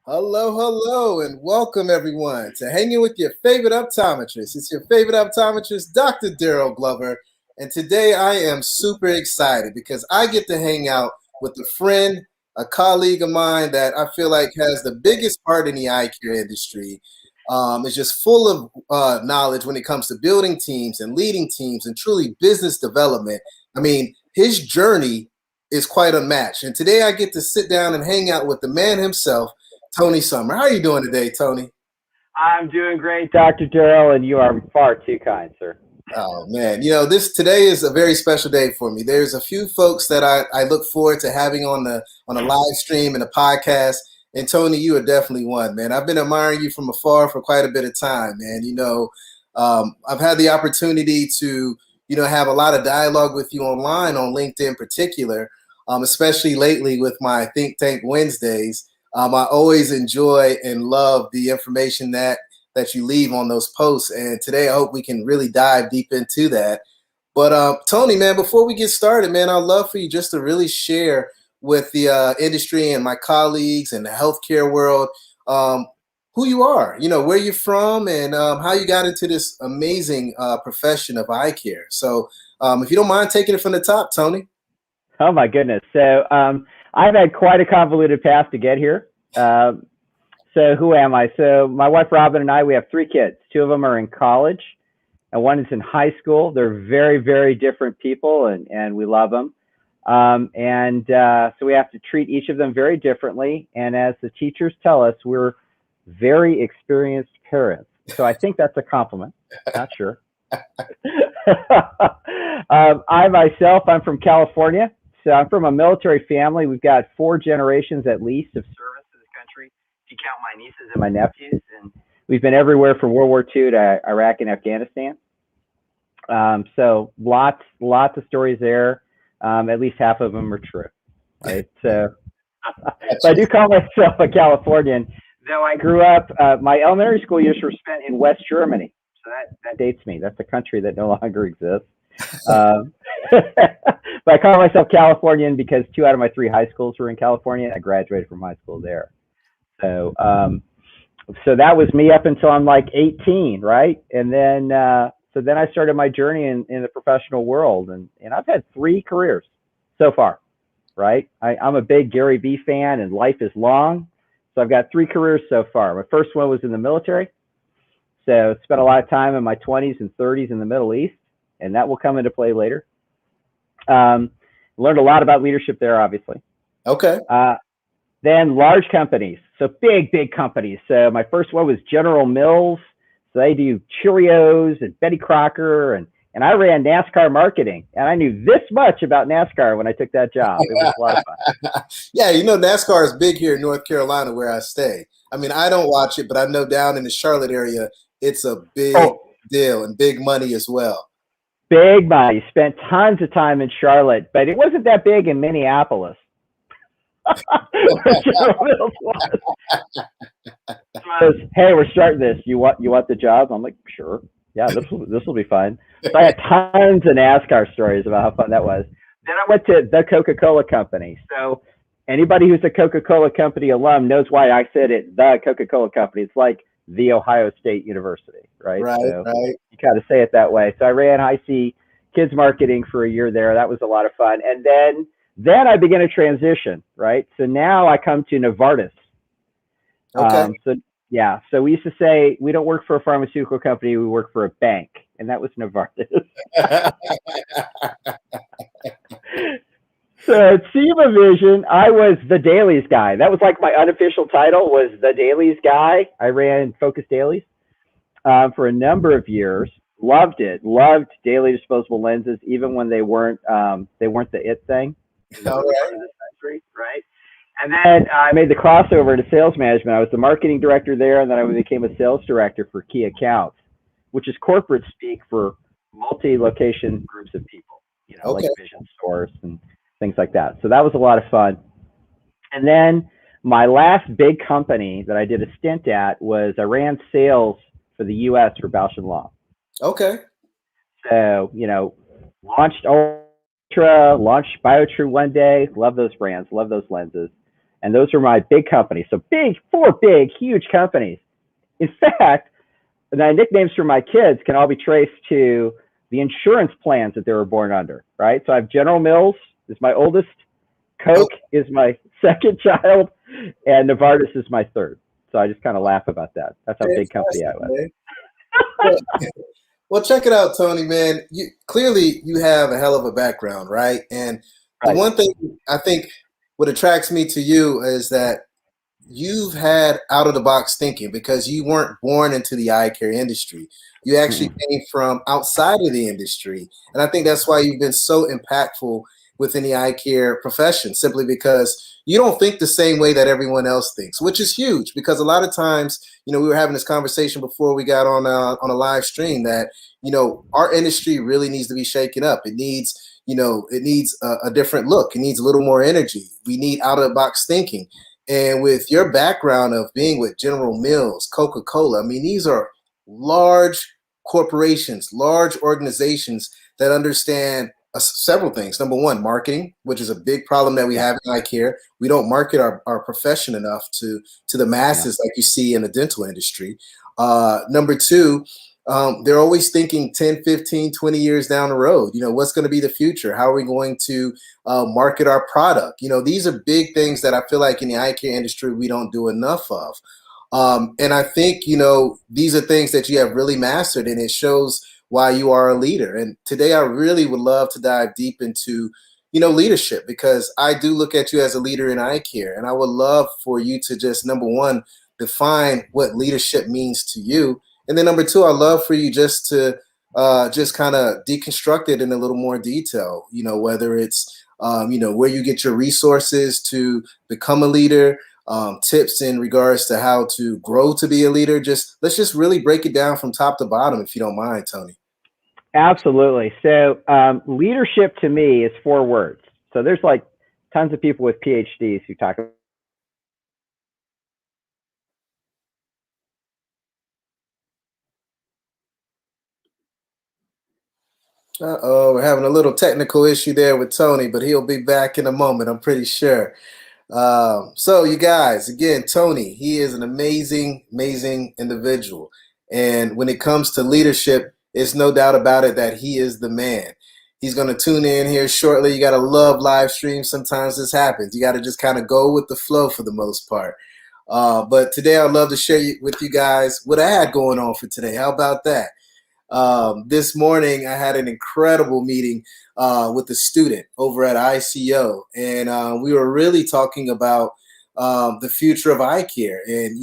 Hello, hello, and welcome everyone to Hanging with Your Favorite Optometrist. It's your favorite optometrist, Dr. Darryl Glover, and today I am super excited because I get to hang out with a friend, a colleague of mine that I feel like has the biggest part in the eye care industry. Is just full of knowledge when it comes to building teams and leading teams and truly business development. I mean, his journey is quite unmatched, and today I get to sit down and hang out with the man himself. Tony Sommer. How are you doing today, Tony? I'm doing great, Dr. Darryl, and you are far too kind, sir. Oh man, this today is a very special day for me. There's a few folks that I look forward to having on a live stream and a podcast. And Tony, you are definitely one, man. I've been admiring you from afar for quite a bit of time, man. I've had the opportunity to, have a lot of dialogue with you online on LinkedIn in particular, especially lately with my Think Tank Wednesdays. I always enjoy and love the information that you leave on those posts. And today I hope we can really dive deep into that. But Tony, man, before we get started, man, I'd love for you just to really share with the industry and my colleagues and the healthcare world who you are, where you're from, and how you got into this amazing profession of eye care. So if you don't mind taking it from the top, Tony. Oh my goodness! I've had quite a convoluted path to get here. So who am I? So my wife Robin and I, we have three kids. Two of them are in college, and one is in high school. They're very, very different people, and we love them. So we have to treat each of them very differently. And as the teachers tell us, we're very experienced parents. So I think that's a compliment. Not sure. I myself, I'm from California. So I'm from a military family. We've got 4 generations at least of service to this country. If you count my nieces and my nephews, and we've been everywhere from World War II to Iraq and Afghanistan. So lots of stories there. At least half of them are true, right? So I do call myself a Californian, though I grew up. My elementary school years were spent in West Germany, so that dates me. That's a country that no longer exists. But I call myself Californian because 2 out of my 3 high schools were in California. I graduated from high school there. So that was me up until I'm like 18, right? And then I started my journey in the professional world, and I've had 3 careers so far, right? I'm a big Gary Vee fan, and life is long. So I've got 3 careers so far. My first one was in the military. So spent a lot of time in my 20s and 30s in the Middle East, and that will come into play later. Learned a lot about leadership there, obviously. Okay. Then large companies, so big companies. So my first one was General Mills. So they do Cheerios and Betty Crocker, and I ran NASCAR marketing, and I knew this much about NASCAR when I took that job. It was a lot of fun. Yeah, NASCAR is big here in North Carolina where I stay. I mean, I don't watch it, but I know down in the Charlotte area, it's a big deal and big money as well. Big money. Spent tons of time in Charlotte, but it wasn't that big in Minneapolis. Hey, we're starting this. You want the job? I'm like, sure. Yeah, this will be fun. So I had tons of NASCAR stories about how fun that was. Then I went to the Coca-Cola Company. So anybody who's a Coca-Cola Company alum knows why I said it, the Coca-Cola Company. It's like the Ohio State University, right? Right, so right. You kind of say it that way. So I ran high C kids marketing for a year there. That was a lot of fun. And then I began a transition, right? So now I come to Novartis. Okay. So we used to say we don't work for a pharmaceutical company, we work for a bank, and that was Novartis. So at SEMA Vision, I was the dailies guy. That was like my unofficial title, was the dailies guy. I ran Focus Dailies for a number of years. Loved it. Loved daily disposable lenses, even when they weren't the it thing in the early part of this country, right? And then I made the crossover to sales management. I was the marketing director there, and then I became a sales director for key accounts, which is corporate speak for multi-location groups of people, like vision stores and things like that. So that was a lot of fun. And then my last big company that I did a stint at was I ran sales for the U.S. for Bausch & Lomb. Okay. So, launched Ultra, launched BioTrue one day. Love those brands, love those lenses. And those are my big companies. So four big, huge companies. In fact, the nicknames for my kids can all be traced to the insurance plans that they were born under, right? So I have General Mills is my oldest, Oh, Coke is my second child, and Novartis is my third. So I just kind of laugh about that. That's how big company I fantastic, was. man. Well, well, check it out, Tony, man. You clearly you have a hell of a background, right? And the Right. one thing I think what attracts me to you is that you've had out of the box thinking because you weren't born into the eye care industry. You actually Mm-mm. came from outside of the industry. And I think that's why you've been so impactful within the eye care profession, simply because you don't think the same way that everyone else thinks, which is huge because a lot of times, we were having this conversation before we got on a live stream that, our industry really needs to be shaken up. It needs a different look. It needs a little more energy. We need out of the box thinking. And with your background of being with General Mills, Coca-Cola, I mean, these are large corporations, large organizations that understand several things. Number one, marketing, which is a big problem that we Yeah. have in eye care. We don't market our profession enough to the Yeah. masses like you see in the dental industry. Number two, they're always thinking 10, 15, 20 years down the road. What's going to be the future? How are we going to market our product? These are big things that I feel like in the eye care industry we don't do enough of. And I think, these are things that you have really mastered, and it shows why you are a leader. And today I really would love to dive deep into, leadership, because I do look at you as a leader in eye care. And I would love for you to just, number one, define what leadership means to you. And then number two, I'd love for you just to just kind of deconstruct it in a little more detail, whether it's, where you get your resources to become a leader, tips in regards to how to grow to be a leader. Let's just really break it down from top to bottom, if you don't mind, Tony. Absolutely. So leadership to me is four words. So there's like tons of people with PhDs who talk about Uh-oh, we're having a little technical issue there with Tony, but he'll be back in a moment, I'm pretty sure. So you guys, again, Tony, he is an amazing, amazing individual. And when it comes to leadership, it's no doubt about it that he is the man. He's going to tune in here shortly. You got to love live streams. Sometimes this happens. You got to just kind of go with the flow for the most part. But today I'd love to share with you guys what I had going on for today. How about that? This morning, I had an incredible meeting with a student over at ICO, and we were really talking about the future of eye care and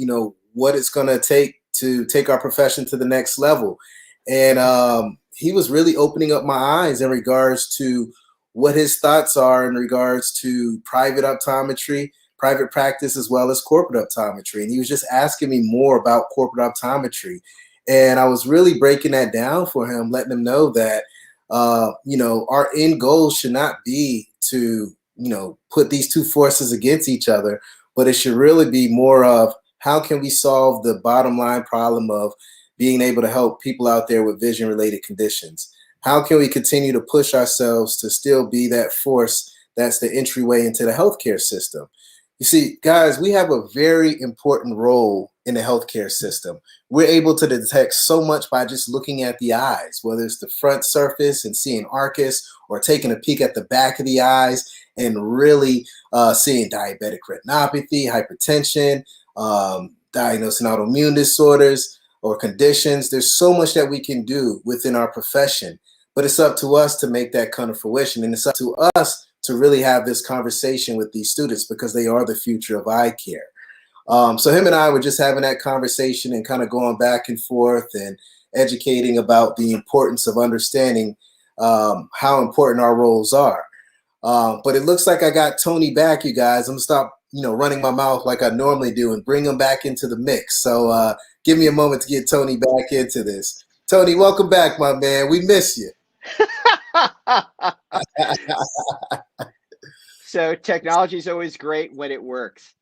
what it's going to take our profession to the next level. And he was really opening up my eyes in regards to what his thoughts are in regards to private optometry, private practice, as well as corporate optometry. And he was just asking me more about corporate optometry. And I was really breaking that down for him, letting him know that, our end goal should not be to, put these two forces against each other, but it should really be more of how can we solve the bottom line problem of being able to help people out there with vision related conditions? How can we continue to push ourselves to still be that force that's the entryway into the healthcare system? You see, guys, we have a very important role in the healthcare system. We're able to detect so much by just looking at the eyes, whether it's the front surface and seeing arcus, or taking a peek at the back of the eyes and really seeing diabetic retinopathy, hypertension, diagnosing autoimmune disorders or conditions. There's so much that we can do within our profession, but it's up to us to make that come to fruition. And it's up to us to really have this conversation with these students because they are the future of eye care. So him and I were just having that conversation and kind of going back and forth and educating about the importance of understanding how important our roles are. But it looks like I got Tony back, you guys. I'm gonna stop, running my mouth like I normally do and bring him back into the mix. So give me a moment to get Tony back into this. Tony, welcome back, my man. We miss you. So technology is always great when it works.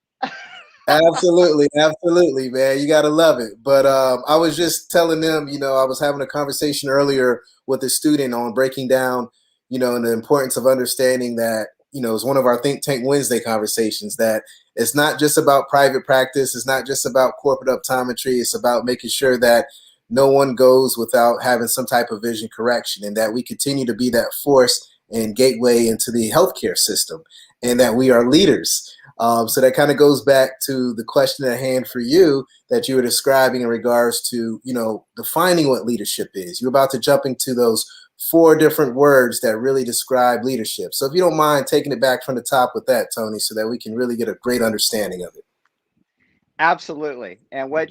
Absolutely, absolutely, man. You gotta love it. But I was just telling them, I was having a conversation earlier with a student on breaking down, the importance of understanding that it's one of our Think Tank Wednesday conversations, that it's not just about private practice. It's not just about corporate optometry. It's about making sure that no one goes without having some type of vision correction, and that we continue to be that force and gateway into the healthcare system, and that we are leaders. So that kind of goes back to the question at hand for you that you were describing in regards to, defining what leadership is. You're about to jump into those 4 different words that really describe leadership. So if you don't mind taking it back from the top with that, Tony, so that we can really get a great understanding of it. Absolutely. And what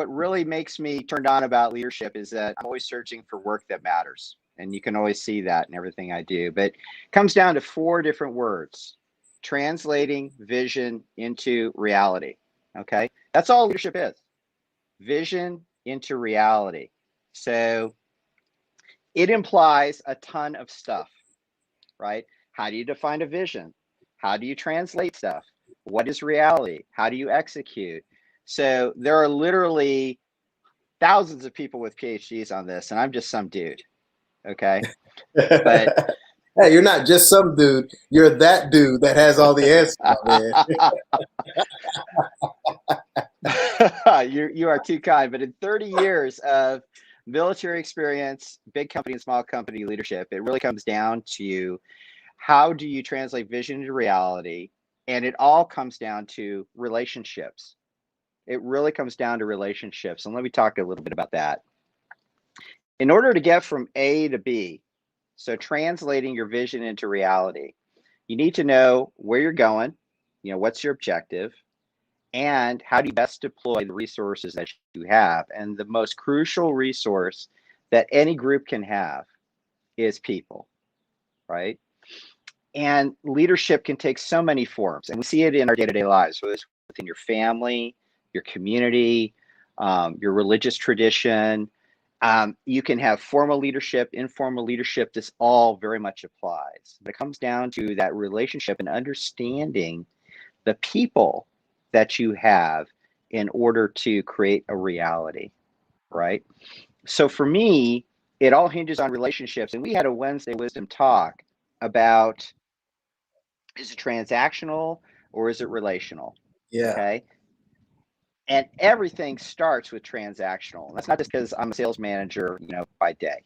really makes me turned on about leadership is that I'm always searching for work that matters. And you can always see that in everything I do. But it comes down to 4 different words: translating vision into reality. Okay. That's all leadership is: vision into reality. So it implies a ton of stuff, right? How do you define a vision? How do you translate stuff? What is reality? How do you execute? So there are literally thousands of people with PhDs on this, and I'm just some dude. Okay. But hey, you're not just some dude. You're that dude that has all the answers, man. You are too kind. But in 30 years of military experience, big company and small company leadership, it really comes down to how do you translate vision into reality? And it all comes down to relationships. It really comes down to relationships. And let me talk a little bit about that. In order to get from A to B, so translating your vision into reality, you need to know where you're going, what's your objective, and how do you best deploy the resources that you have. And the most crucial resource that any group can have is people, right? And leadership can take so many forms, and we see it in our day-to-day lives, whether it's within your family, your community, your religious tradition. You can have formal leadership, informal leadership. This all very much applies. But it comes down to that relationship and understanding the people that you have in order to create a reality, right? So for me, it all hinges on relationships. And we had a Wednesday Wisdom talk about, is it transactional or is it relational? Yeah. Okay. And everything starts with transactional. And that's not just because I'm a sales manager, by day.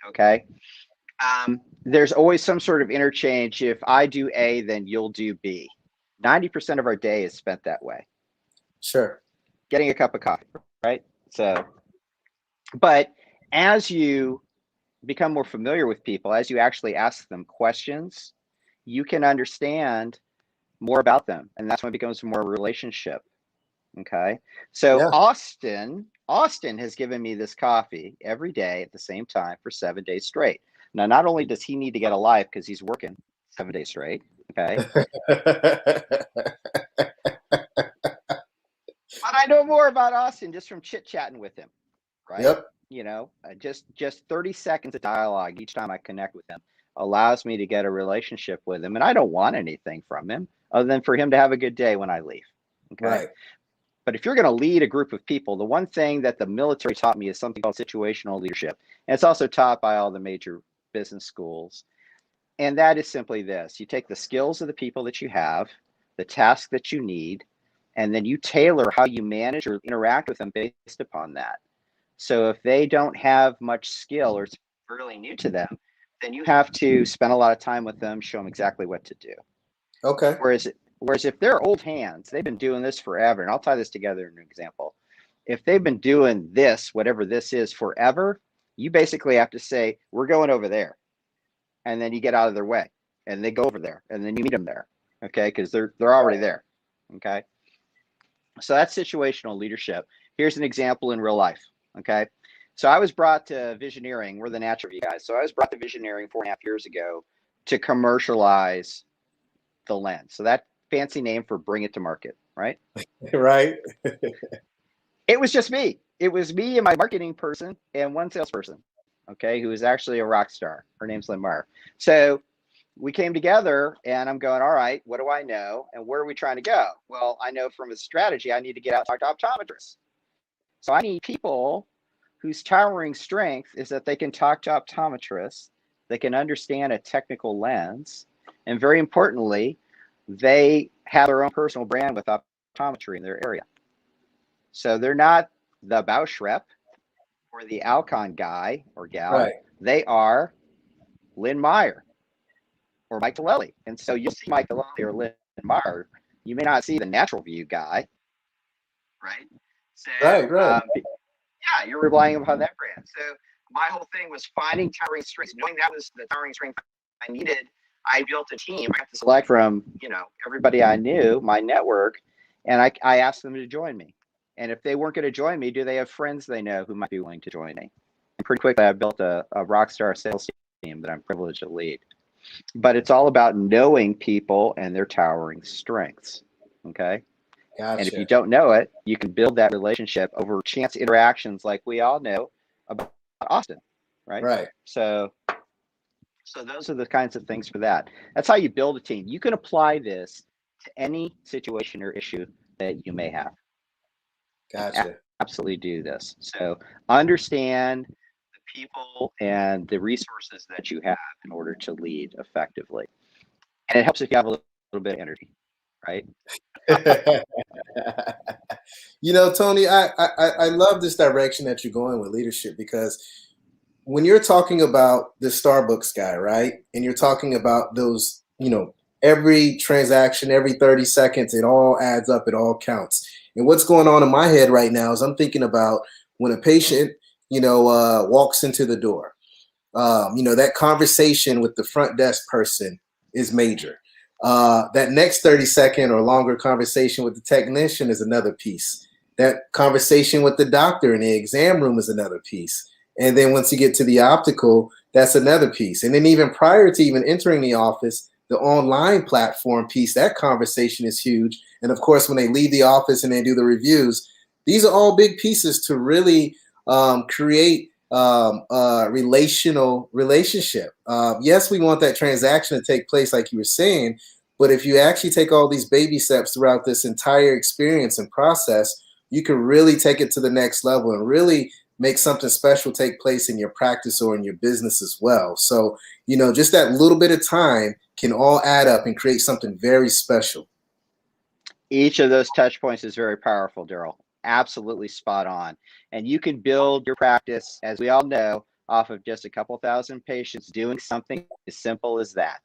Okay. There's always some sort of interchange. If I do A, then you'll do B. 90% of our day is spent that way. Sure. Getting a cup of coffee, right? So, but as you become more familiar with people, as you actually ask them questions, you can understand more about them. And that's when it becomes more a relationship. Okay. So Yeah. Austin has given me this coffee every day at the same time for 7 days straight. Now, not only does he need to get a life because he's working 7 days straight. Okay. But I know more about Austin just from chit chatting with him. Right. Yep. Just 30 seconds of dialogue each time I connect with him allows me to get a relationship with him. And I don't want anything from him other than for him to have a good day when I leave. Okay. Right. But if you're going to lead a group of people, the one thing that the military taught me is something called situational leadership. And it's also taught by all the major business schools. And that is simply this: you take the skills of the people that you have, the task that you need, and then you tailor how you manage or interact with them based upon that. So if they don't have much skill or it's fairly new to them, then you have to spend a lot of time with them, show them exactly what to do. Okay. Whereas if they're old hands, they've been doing this forever, and I'll tie this together in an example. If they've been doing this, whatever this is, forever, you basically have to say, we're going over there. And then you get out of their way and they go over there and then you meet them there. Okay. Because they're already there. Okay. So that's situational leadership. Here's an example in real life. Okay. So I was brought to Visioneering. We're the natural guys. So I was brought to Visioneering 4.5 years ago to commercialize the lens. So that fancy name for bring it to market, right? Right. It was just me. It was me and my marketing person and one salesperson, okay, who is actually a rock star. Her name's Lynn Meyer. So we came together and I'm going, all right, what do I know? And where are we trying to go? Well, I know from a strategy, I need to get out and talk to optometrists. So I need people whose towering strength is that they can talk to optometrists, they can understand a technical lens, And very importantly, they have their own personal brand with optometry in their area. So they're not the Bausch rep or the Alcon guy or gal. Right. They are Lynn Meyer or Mike Delelli. And so you'll see Mike Delelli or Lynn Meyer. You may not see the Natural View guy, right? So Right. Right. yeah, you're relying upon that brand. So my whole thing was finding towering strengths, knowing that was the towering strength I needed. I built a team. I had to select from, everybody I knew, my network, and I asked them to join me. And if they weren't going to join me, do they have friends they know who might be willing to join me? And pretty quickly, I built a rock star sales team that I'm privileged to lead. But it's all about knowing people and their towering strengths. Okay. Gotcha. And if you don't know it, you can build that relationship over chance interactions like we all know about Austin, right? Right. So those are the kinds of things for that. That's how you build a team. You can apply this to any situation or issue that you may have. Gotcha. Absolutely do this. So understand the people and the resources that you have in order to lead effectively. And it helps if you have a little bit of energy, right? Tony, I love this direction that you're going with leadership, because when you're talking about the Starbucks guy, right, and you're talking about those, every transaction, every 30 seconds, it all adds up, it all counts. And what's going on in my head right now is I'm thinking about when a patient, walks into the door, that conversation with the front desk person is major. That next 30-second or longer conversation with the technician is another piece. That conversation with the doctor in the exam room is another piece. And then once you get to the optical, that's another piece. And then even prior to even entering the office, the online platform piece, that conversation is huge. And of course, when they leave the office and they do the reviews, these are all big pieces to really create a relational relationship. Yes, we want that transaction to take place like you were saying, but if you actually take all these baby steps throughout this entire experience and process, you can really take it to the next level and really make something special take place in your practice or in your business as well. So, just that little bit of time can all add up and create something very special. Each of those touch points is very powerful, Darryl. Absolutely spot on. And you can build your practice, as we all know, off of just a couple thousand patients doing something as simple as that.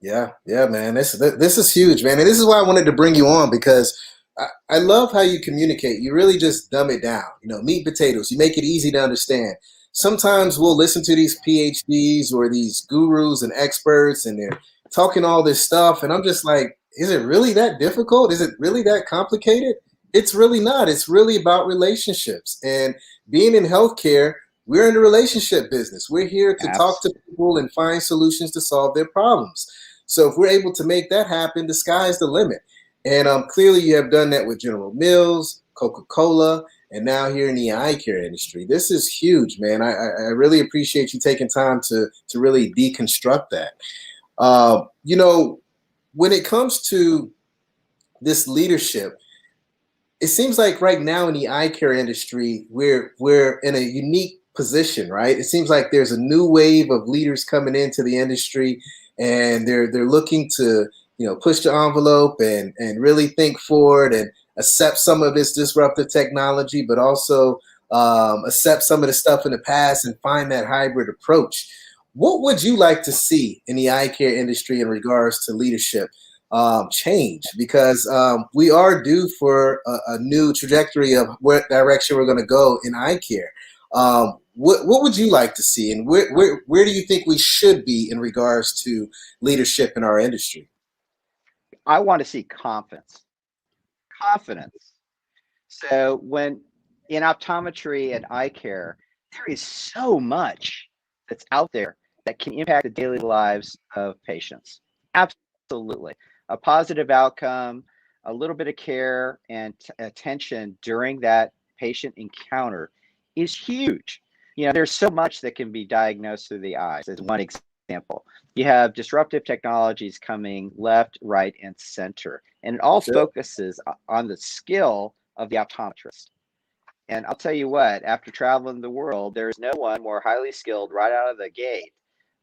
Yeah, man. This is huge, man. And this is why I wanted to bring you on, because I love how you communicate. You really just dumb it down. Meat and potatoes. You make it easy to understand. Sometimes we'll listen to these PhDs or these gurus and experts, and they're talking all this stuff, and I'm just like, is it really that difficult? Is it really that complicated? It's really not. It's really about relationships. And being in healthcare, we're in the relationship business. We're here to talk to people and find solutions to solve their problems. So if we're able to make that happen, the sky's the limit. And clearly you have done that with General Mills, Coca-Cola, and now here in the eye care industry. This is huge, man. I really appreciate you taking time to really deconstruct that. When it comes to this leadership, it seems like right now in the eye care industry, we're in a unique position, right? It seems like there's a new wave of leaders coming into the industry, and they're looking to push the envelope and really think forward and accept some of this disruptive technology, but also accept some of the stuff in the past and find that hybrid approach. What would you like to see in the eye care industry in regards to leadership change? Because we are due for a new trajectory of what direction we're going to go in eye care. What would you like to see, and where do you think we should be in regards to leadership in our industry? I want to see confidence. Confidence. So when in optometry and eye care, there is so much that's out there that can impact the daily lives of patients. Absolutely. A positive outcome, a little bit of care and attention during that patient encounter is huge. There's so much that can be diagnosed through the eyes, as one example. You have disruptive technologies coming left, right, and center, and it all focuses on the skill of the optometrist. And I'll tell you what, after traveling the world, there's no one more highly skilled right out of the gate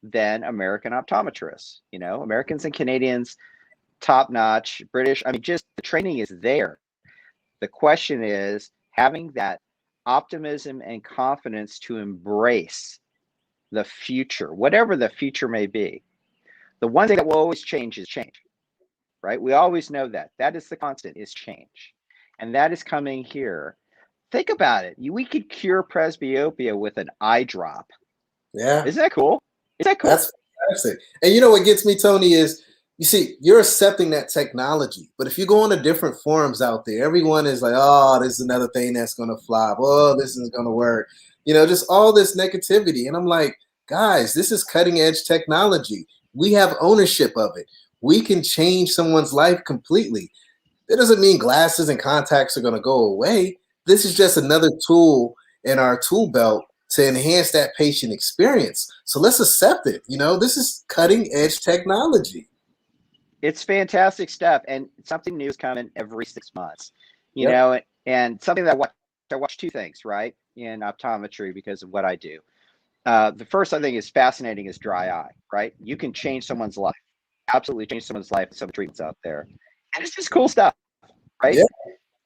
than American optometrists. Americans and Canadians, top notch. British, I mean, just the training is there. The question is having that optimism and confidence to embrace the future, whatever the future may be. The one thing that will always change is change, right? We always know that. That is the constant, is change. And that is coming here. Think about it. We could cure presbyopia with an eye drop. Yeah. Isn't that cool? Is that cool? That's fantastic. And you know what gets me, Tony, is you see, you're accepting that technology. But if you go on to different forums out there, everyone is like, oh, this is another thing that's going to flop. Oh, this isn't going to work. Just all this negativity. And I'm like, guys, this is cutting edge technology. We have ownership of it. We can change someone's life completely. That doesn't mean glasses and contacts are going to go away. This is just another tool in our tool belt to enhance that patient experience. So let's accept it. This is cutting edge technology. It's fantastic stuff. And something new is coming every 6 months, Yep. and something that I watch two things, right, in optometry because of what I do. The first I think is fascinating is dry eye, right? You can change someone's life, absolutely change someone's life with some treatments out there. And it's just cool stuff, right? Yeah.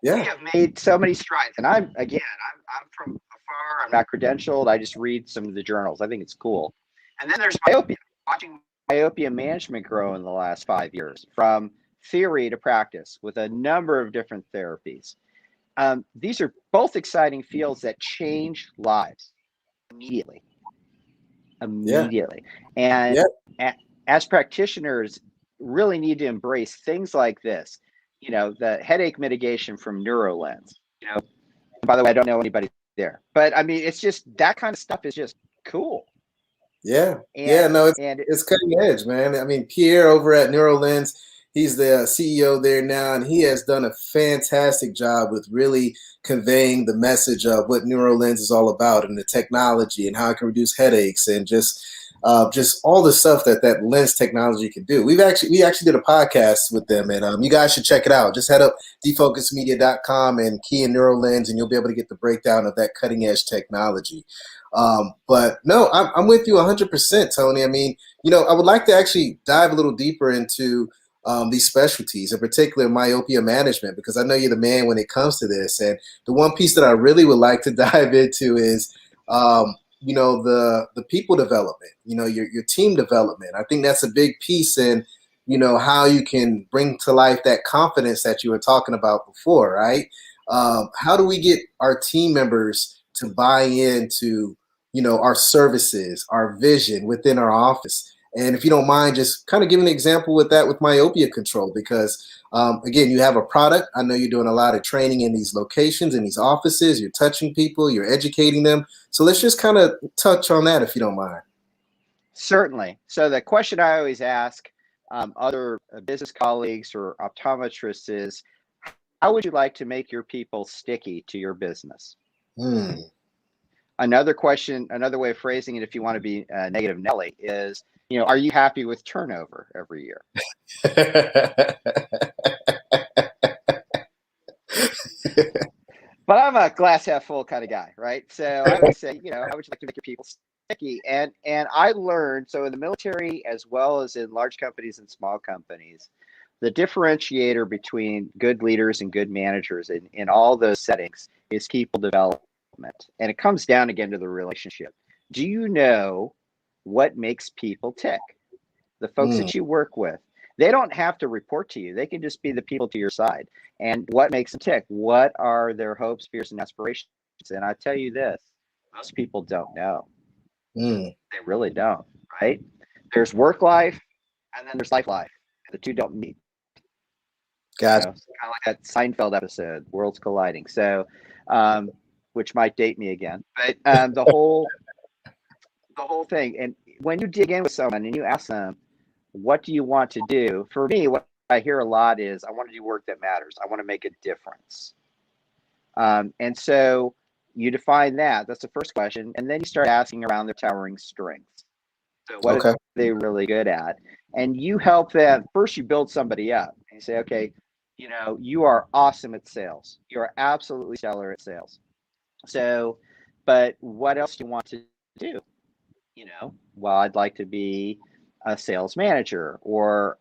We Yeah. have made so many strides. And I'm from afar, I'm not credentialed. I just read some of the journals. I think it's cool. And then there's myopia, watching myopia management grow in the last 5 years from theory to practice with a number of different therapies. These are both exciting fields that change lives immediately. Yeah. And Yeah. as practitioners, really need to embrace things like this. The headache mitigation from NeuroLens. By the way, I don't know anybody there, but I mean, it's just that kind of stuff is just cool. Yeah. Yeah. And No, and it's cutting edge, man. I mean, Pierre over at NeuroLens, he's the CEO there now, and he has done a fantastic job with really conveying the message of what NeuroLens is all about and the technology and how it can reduce headaches and just all the stuff that lens technology can do. We actually did a podcast with them, and you guys should check it out. Just head up defocusmedia.com and key in NeuroLens, and you'll be able to get the breakdown of that cutting edge technology. But no, I'm with you 100%, Tony. I mean, I would like to actually dive a little deeper into these specialties, in particular myopia management, because I know you're the man when it comes to this. And the one piece that I really would like to dive into is, the people development, your team development. I think that's a big piece in, how you can bring to life that confidence that you were talking about before, right? How do we get our team members to buy into our services, our vision within our office? And if you don't mind, just kind of give an example with that with myopia control, because again, you have a product. I know you're doing a lot of training in these locations, in these offices. You're touching people, you're educating them. So let's just kind of touch on that, if you don't mind. certainly. So the question I always ask other business colleagues or optometrists is, how would you like to make your people sticky to your business? Hmm. Another question, another way of phrasing it, if you want to be negative Nelly, is, are you happy with turnover every year? But I'm a glass half full kind of guy, right? So I always say, how would you like to make your people sticky? And I learned, so in the military as well as in large companies and small companies, the differentiator between good leaders and good managers in all those settings is people development. And it comes down again to the relationship. Do you know what makes people tick? The folks Hmm. that you work with, they don't have to report to you. They can just be the people to your side. And what makes them tick? What are their hopes, fears, and aspirations? And I tell you this, most people don't know. Hmm. They really don't, right? There's work life and then there's life. The two don't meet. Gotcha. It's kind of like that Seinfeld episode, Worlds Colliding. So, um, which might date me again, but the whole thing. And when you dig in with someone and you ask them, what do you want to do? For me, what I hear a lot is, I want to do work that matters. I want to make a difference. And so you define that. That's the first question. And then you start asking around their towering strengths. So what are Okay. they really good at? And you help them. First, you build somebody up. And you say, okay, you are awesome at sales. You are absolutely stellar at sales. So, but what else do you want to do? Well, I'd like to be a sales manager, or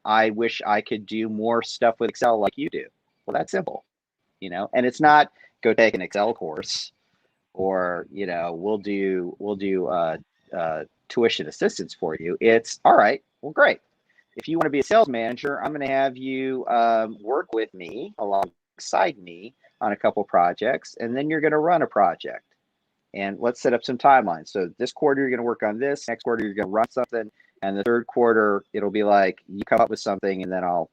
I wish I could do more stuff with Excel like you do. Well, that's simple, and it's not go take an Excel course, or we'll do tuition assistance for you. It's all right. Well, great. If you want to be a sales manager, I'm going to have you work with me alongside me on a couple projects, and then you're going to run a project. And let's set up some timelines. So this quarter, you're going to work on this. Next quarter, you're going to run something. And the third quarter, it'll be like you come up with something, and then I'll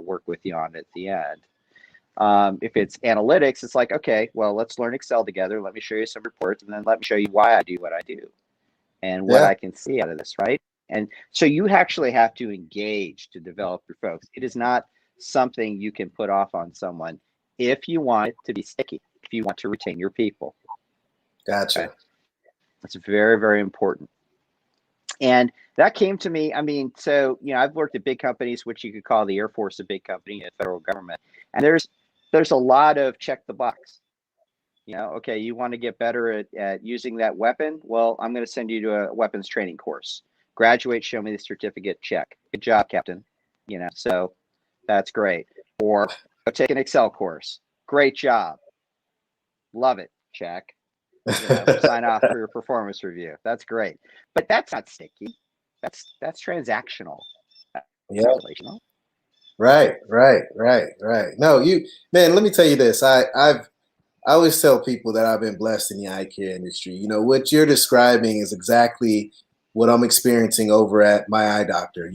work with you on it at the end. If it's analytics, it's like, okay, well, let's learn Excel together. Let me show you some reports, and then let me show you why I do what I do and what I can see out of this, right? And so you actually have to engage to develop your folks. It is not something you can put off on someone if you want it to be sticky, if you want to retain your people. Gotcha. Okay? That's very, very important. And that came to me. I mean, so, I've worked at big companies, which you could call the Air Force a big company, a federal government. And there's a lot of check the box. Okay, you want to get better at using that weapon? Well, I'm going to send you to a weapons training course. Graduate, show me the certificate, check. Good job, Captain. So that's great. Or go take an Excel course. Great job. Love it, check. Sign off for your performance review. That's great. But that's not sticky. That's transactional. Yeah. Relational. Right. No, man, let me tell you this. I always tell people that I've been blessed in the eye care industry. What you're describing is exactly what I'm experiencing over at my eye doctor.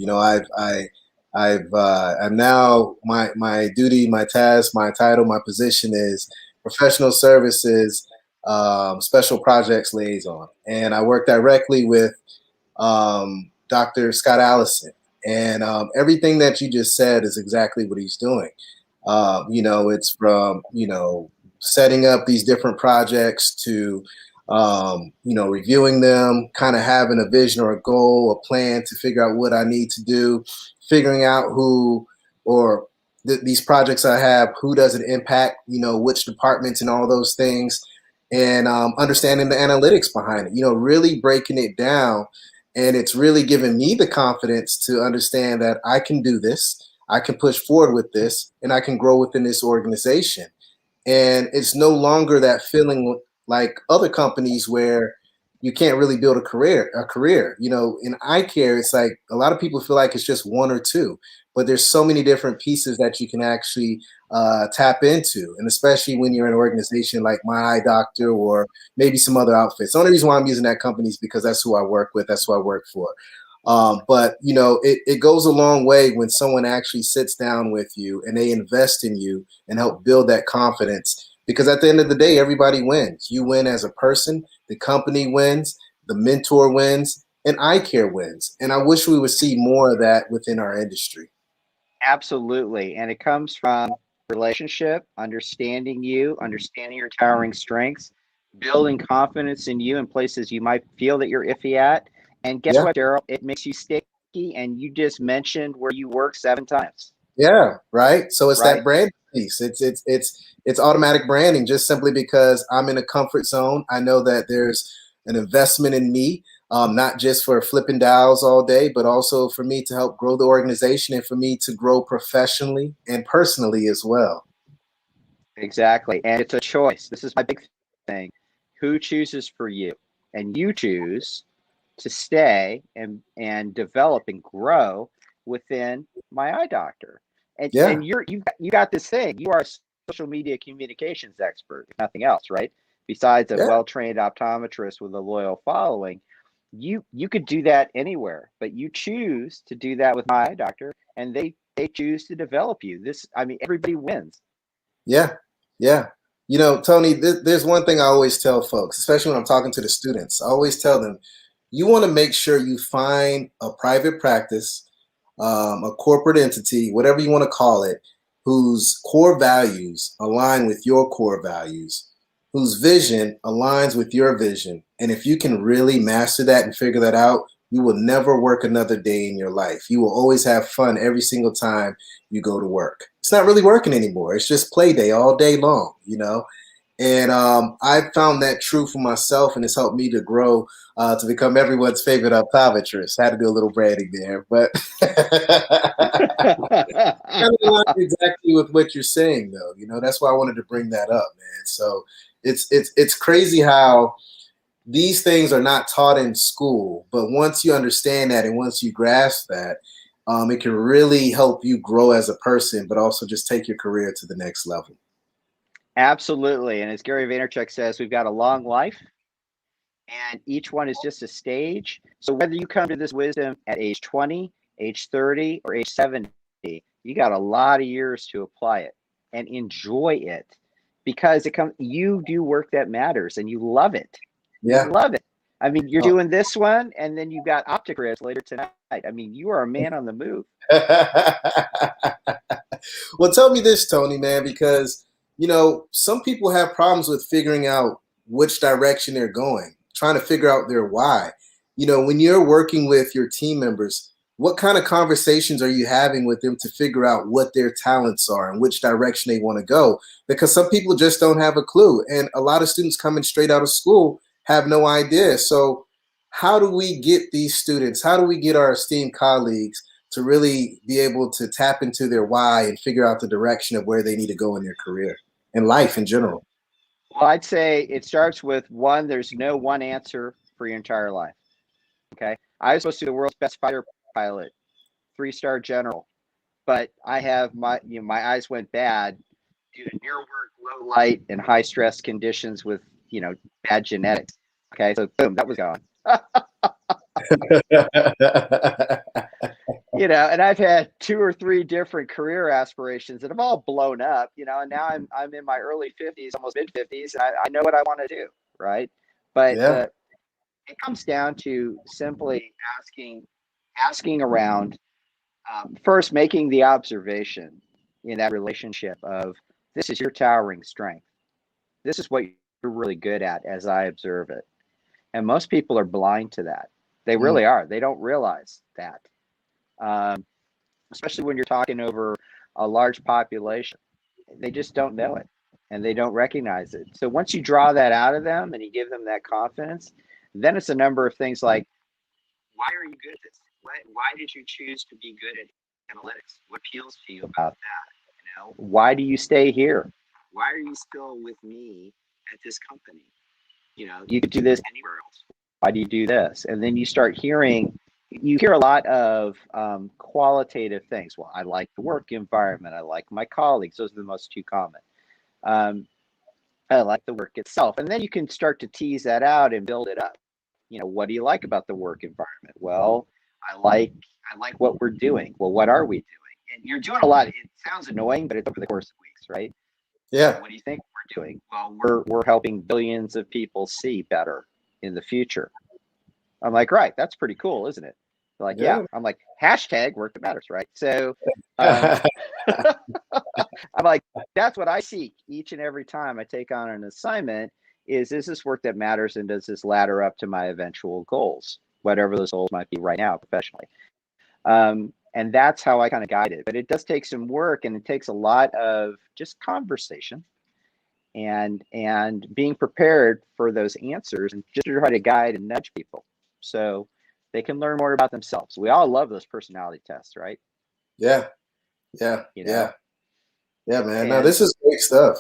I'm now my duty, my task, my title, my position is professional services special projects liaison, and I work directly with Dr. Scott Allison. And everything that you just said is exactly what he's doing. It's from setting up these different projects to reviewing them, kind of having a vision or a goal, a plan to figure out what I need to do, figuring out who or these projects I have, who does it impact, which departments and all those things. And understanding the analytics behind it, really breaking it down. And it's really given me the confidence to understand that I can do this, I can push forward with this, and I can grow within this organization. And it's no longer that feeling like other companies where you can't really build a career. In eye care, it's like a lot of people feel like it's just one or two, but there's so many different pieces that you can actually tap into. And especially when you're in an organization like my eye doctor or maybe some other outfits. The only reason why I'm using that company is because that's who I work with. That's who I work for. But it goes a long way when someone actually sits down with you and they invest in you and help build that confidence. Because at the end of the day, everybody wins. You win as a person, the company wins, the mentor wins, and eye care wins. And I wish we would see more of that within our industry. Absolutely. And it comes from relationship, understanding you, understanding your towering strengths, building confidence in you in places you might feel that you're iffy at. And guess what, Darryl? It makes you sticky. And you just mentioned where you work 7 times. Yeah, right. So it's that brand piece. It's automatic branding just simply because I'm in a comfort zone. I know that there's an investment in me, not just for flipping dials all day, but also for me to help grow the organization and for me to grow professionally and personally as well. Exactly. And it's a choice. This is my big thing. Who chooses for you? And you choose to stay and develop and grow within my eye doctor. And you got this thing. You are a social media communications expert, if nothing else, right? Besides a well-trained optometrist with a loyal following, you could do that anywhere, but you choose to do that with my eye doctor, and they choose to develop you. Everybody wins. Yeah. Tony, there's one thing I always tell folks, especially when I'm talking to the students. I always tell them, you want to make sure you find a private practice, a corporate entity, whatever you want to call it, whose core values align with your core values, whose vision aligns with your vision. And if you can really master that and figure that out, you will never work another day in your life. You will always have fun every single time you go to work. It's not really working anymore. It's just play day all day long, And I found that true for myself, and it's helped me to grow to become everyone's favorite optometrist. Had to do a little branding there, but kind of aligns exactly with what you're saying, though. You know, that's why I wanted to bring that up, man. So it's crazy how these things are not taught in school, but once you understand that and once you grasp that, it can really help you grow as a person, but also just take your career to the next level. Absolutely. And as Gary Vaynerchuk says, we've got a long life and each one is just a stage. So whether you come to this wisdom at age 20, age 30, or age 70, you got a lot of years to apply it and enjoy it because you do work that matters and you love it. You Yeah. love it. I mean, you're doing this one and then you've got optic risk later tonight. I mean, you are a man on the move. Well, tell me this, Tony, man, because, you know, some people have problems with figuring out which direction they're going, trying to figure out their why. You know, when you're working with your team members, what kind of conversations are you having with them to figure out what their talents are and which direction they want to go? Because some people just don't have a clue. And a lot of students coming straight out of school have no idea. So how do we get these students? How do we get our esteemed colleagues to really be able to tap into their why and figure out the direction of where they need to go in their career and life in general? Well, I'd say it starts with one, there's no one answer for your entire life. Okay. I was supposed to be the world's best fighter pilot, 3-star general, but I have my eyes went bad due to near work, low light, and high stress conditions with, bad genetics. Okay. So boom, that was gone. And I've had 2 or 3 different career aspirations that have all blown up, and now I'm in my early 50s, almost mid 50s. I know what I want to do, right? But Yeah. it comes down to simply asking around, first making the observation in that relationship of this is your towering strength. This is what you're really good at as I observe it. And most people are blind to that. They really are. They don't realize that. Especially when you're talking over a large population. They just don't know it and they don't recognize it. So once you draw that out of them and you give them that confidence, then it's a number of things like, why are you good at this? Why did you choose to be good at analytics? What appeals to you about that? Why do you stay here? Why are you still with me at this company? You could do this anywhere else. Why do you do this? And then you hear a lot of qualitative things. Well, I like the work environment. I like my colleagues. Those are the most 2 common. I like the work itself. And then you can start to tease that out and build it up. What do you like about the work environment? Well, I like what we're doing. Well, what are we doing? And you're doing a lot. It sounds annoying, but it's over the course of weeks, right? Yeah. What do you think we're doing? Well, we're helping billions of people see better in the future. I'm like, right, that's pretty cool, isn't it? They're like, yeah. I'm like, hashtag work that matters, right? So I'm like, that's what I seek each and every time I take on an assignment is this work that matters and does this ladder up to my eventual goals, whatever those goals might be right now professionally. And that's how I kind of guide it. But it does take some work and it takes a lot of just conversation and being prepared for those answers and just to try to guide and nudge people so they can learn more about themselves. We all love those personality tests, right? Yeah. Yeah, man. No, this is great stuff.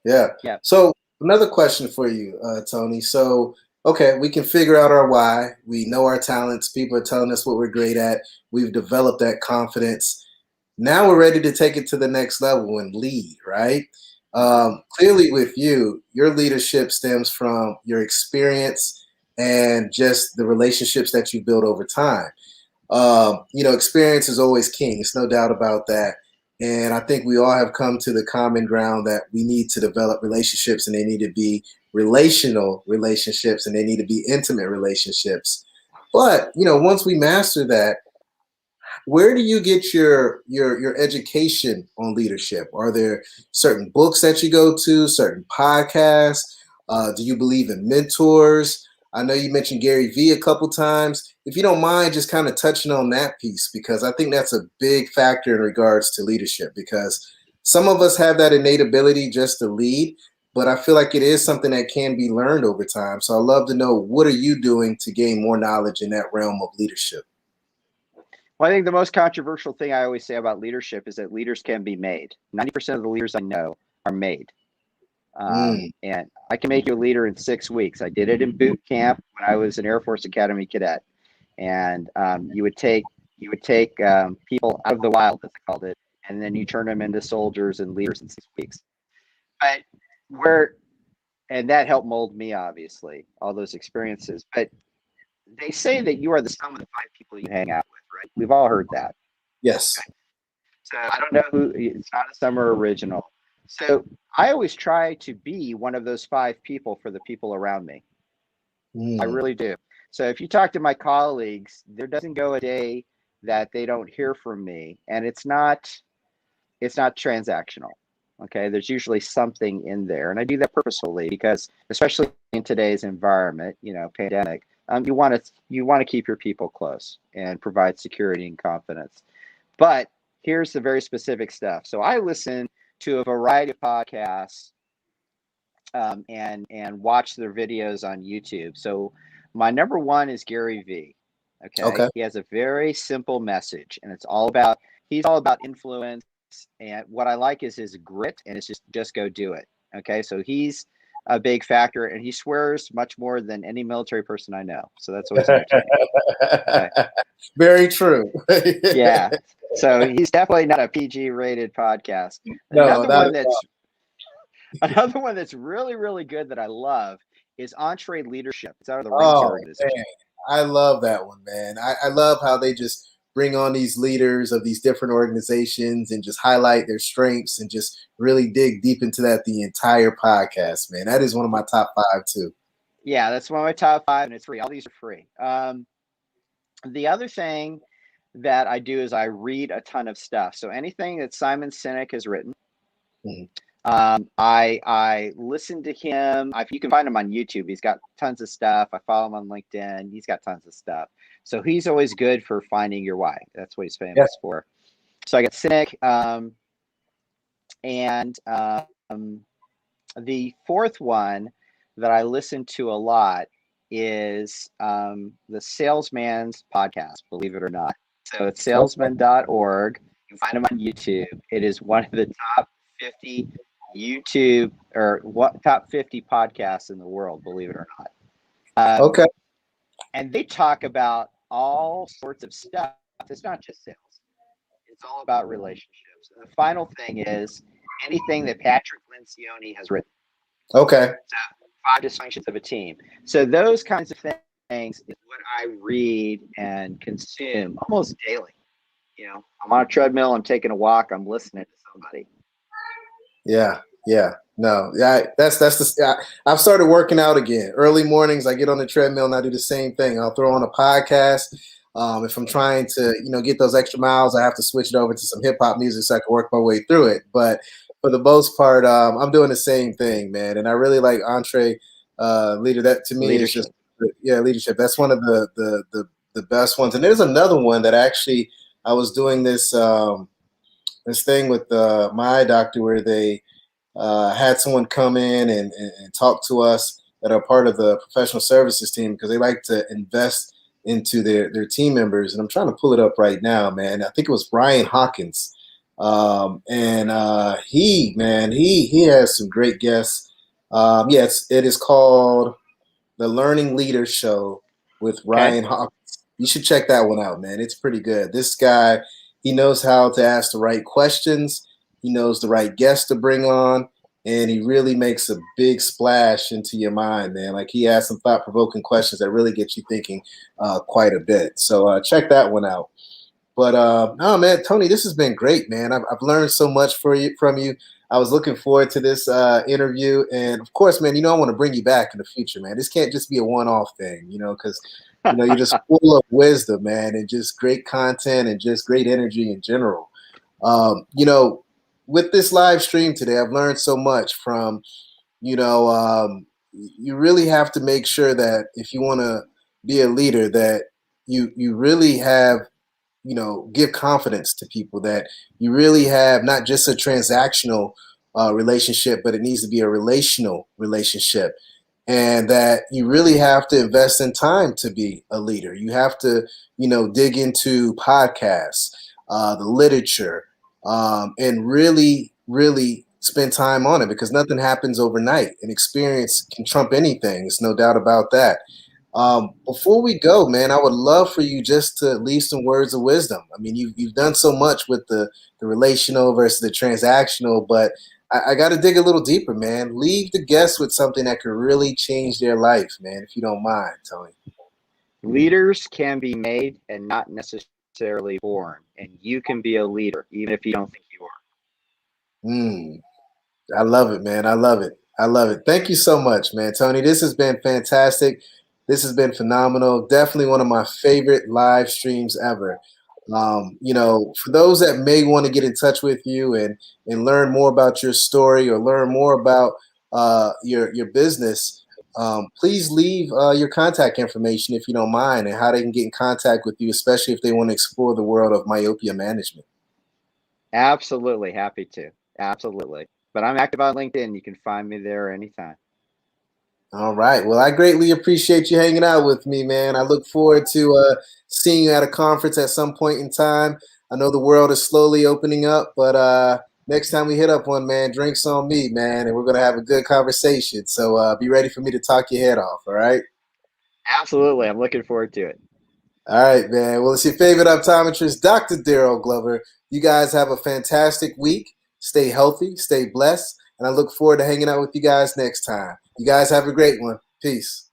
Yeah. So another question for you, Tony. So, okay, we can figure out our why. We know our talents. People are telling us what we're great at. We've developed that confidence. Now we're ready to take it to the next level and lead, right? Clearly with you, your leadership stems from your experience and just the relationships that you build over time. Experience is always king. It's no doubt about that. And I think we all have come to the common ground that we need to develop relationships and they need to be relational relationships and they need to be intimate relationships. But, once we master that, where do you get your education on leadership? Are there certain books that you go to, certain podcasts? Do you believe in mentors? I know you mentioned Gary Vee a couple times. If you don't mind just kind of touching on that piece, because I think that's a big factor in regards to leadership, because some of us have that innate ability just to lead, but I feel like it is something that can be learned over time. So I'd love to know, what are you doing to gain more knowledge in that realm of leadership? Well, I think the most controversial thing I always say about leadership is that leaders can be made. 90% of the leaders I know are made. Mm, And I can make you a leader in 6 weeks. I did it in boot camp when I was an Air Force Academy cadet. And you would take people out of the wild, as I called it, and then you turn them into soldiers and leaders in 6 weeks. But and that helped mold me, obviously, all those experiences. But they say that you are the sum of the 5 people you hang out with, right? We've all heard that. yes. So I don't know who, it's not a summer original. So I always try to be one of those 5 people for the people around me. I Mm, really do. So if you talk to my colleagues, there doesn't go a day that they don't hear from me, and it's not transactional. Okay, there's usually something in there, and I do that purposefully because, especially in today's environment, pandemic, you want to keep your people close and provide security and confidence. But here's the very specific stuff. So I listen to a variety of podcasts, and watch their videos on YouTube. So my number one is Gary V. Okay, okay. he has a very simple message, and he's all about influence. And what I like is his grit, and it's just go do it. Okay, so he's a big factor, and he swears much more than any military person I know. So that's always entertaining. Okay. Very true. Yeah. So he's definitely not a PG rated podcast. No, Another not one at all. that's Another one that's really, really good that I love is Entree Leadership. It's out of the Rings Oh organization. man, I love that one, man. I love how they just bring on these leaders of these different organizations and just highlight their strengths and just really dig deep into that the entire podcast, man. That is one of my top 5 too. Yeah, that's one of my top 5, and it's free. All these are free. The other thing that I do is I read a ton of stuff. So anything that Simon Sinek has written, Mhm. I listen to him. You can find him on YouTube. He's got tons of stuff. I follow him on LinkedIn. He's got tons of stuff. So he's always good for finding your why. That's what he's Yeah. famous for. So I got Cynic, and the fourth one that I listen to a lot is the Salesman's podcast, believe it or not. So it's Okay. salesman.org. You can find him on YouTube. It is one of the top 50 YouTube or top 50 podcasts in the world, believe it or not. Okay. And they talk about all sorts of stuff. It's not just sales. It's all about relationships. And the final thing is anything that Patrick Lencioni has written. Okay. So 5 dysfunctions of a team. So those kinds of things is what I read and consume almost daily. I'm on a treadmill, I'm taking a walk, I'm listening to somebody. Yeah. Yeah. No. Yeah. I've started working out again. Early mornings, I get on the treadmill and I do the same thing. I'll throw on a podcast. If I'm trying to, get those extra miles, I have to switch it over to some hip hop music so I can work my way through it. But for the most part, I'm doing the same thing, man. And I really like Entree Leader. That to me is Leadership. just, yeah, leadership. That's one of the best ones. And there's another one that actually I was doing this thing with my eye doctor where they had someone come in and talk to us that are part of the professional services team because they like to invest into their team members. And I'm trying to pull it up right now, man. I think it was Brian Hawkins. And he has some great guests. Yes, it is called The Learning Leader Show with Okay. Ryan Hawkins. You should check that one out, man. It's pretty good. This guy, he knows how to ask the right questions. He knows the right guests to bring on, and he really makes a big splash into your mind, man. Like he asks some thought-provoking questions that really get you thinking quite a bit. So check that one out. But no, man, Tony, this has been great, man. I've learned so much from you. I was looking forward to this interview, and of course, man, I want to bring you back in the future, man. This can't just be a one-off thing, because you're just full of wisdom, man, and just great content and just great energy in general. With this live stream today, I've learned so much from, you really have to make sure that if you want to be a leader, that you really have give confidence to people, that you really have not just a transactional relationship, but it needs to be a relational relationship. And that you really have to invest in time to be a leader. You have to, dig into podcasts, the literature, and really, really spend time on it, because nothing happens overnight, and experience can trump anything. There's no doubt about that. Before we go, man, I would love for you just to leave some words of wisdom. I mean, you've done so much with the relational versus the transactional, but I got to dig a little deeper, man. Leave the guests with something that could really change their life, man, if you don't mind, Tony. Leaders can be made and not necessarily born, and you can be a leader even if you don't think you are. I love it, man. I love it. I love it. Thank you so much, man, Tony. This has been fantastic. This has been phenomenal. Definitely one of my favorite live streams ever. For those that may want to get in touch with you and learn more about your story, or learn more about your business, please leave your contact information, if you don't mind, and how they can get in contact with you, especially if they want to explore the world of myopia management. Absolutely. Happy to. Absolutely. But I'm active on LinkedIn. You can find me there anytime. All right. Well, I greatly appreciate you hanging out with me, man. I look forward to seeing you at a conference at some point in time. I know the world is slowly opening up, but next time we hit up one, man, drinks on me, man, and we're going to have a good conversation. So be ready for me to talk your head off, all right? Absolutely. I'm looking forward to it. All right, man. Well, it's your favorite optometrist, Dr. Darryl Glover. You guys have a fantastic week. Stay healthy, stay blessed, and I look forward to hanging out with you guys next time. You guys have a great one. Peace.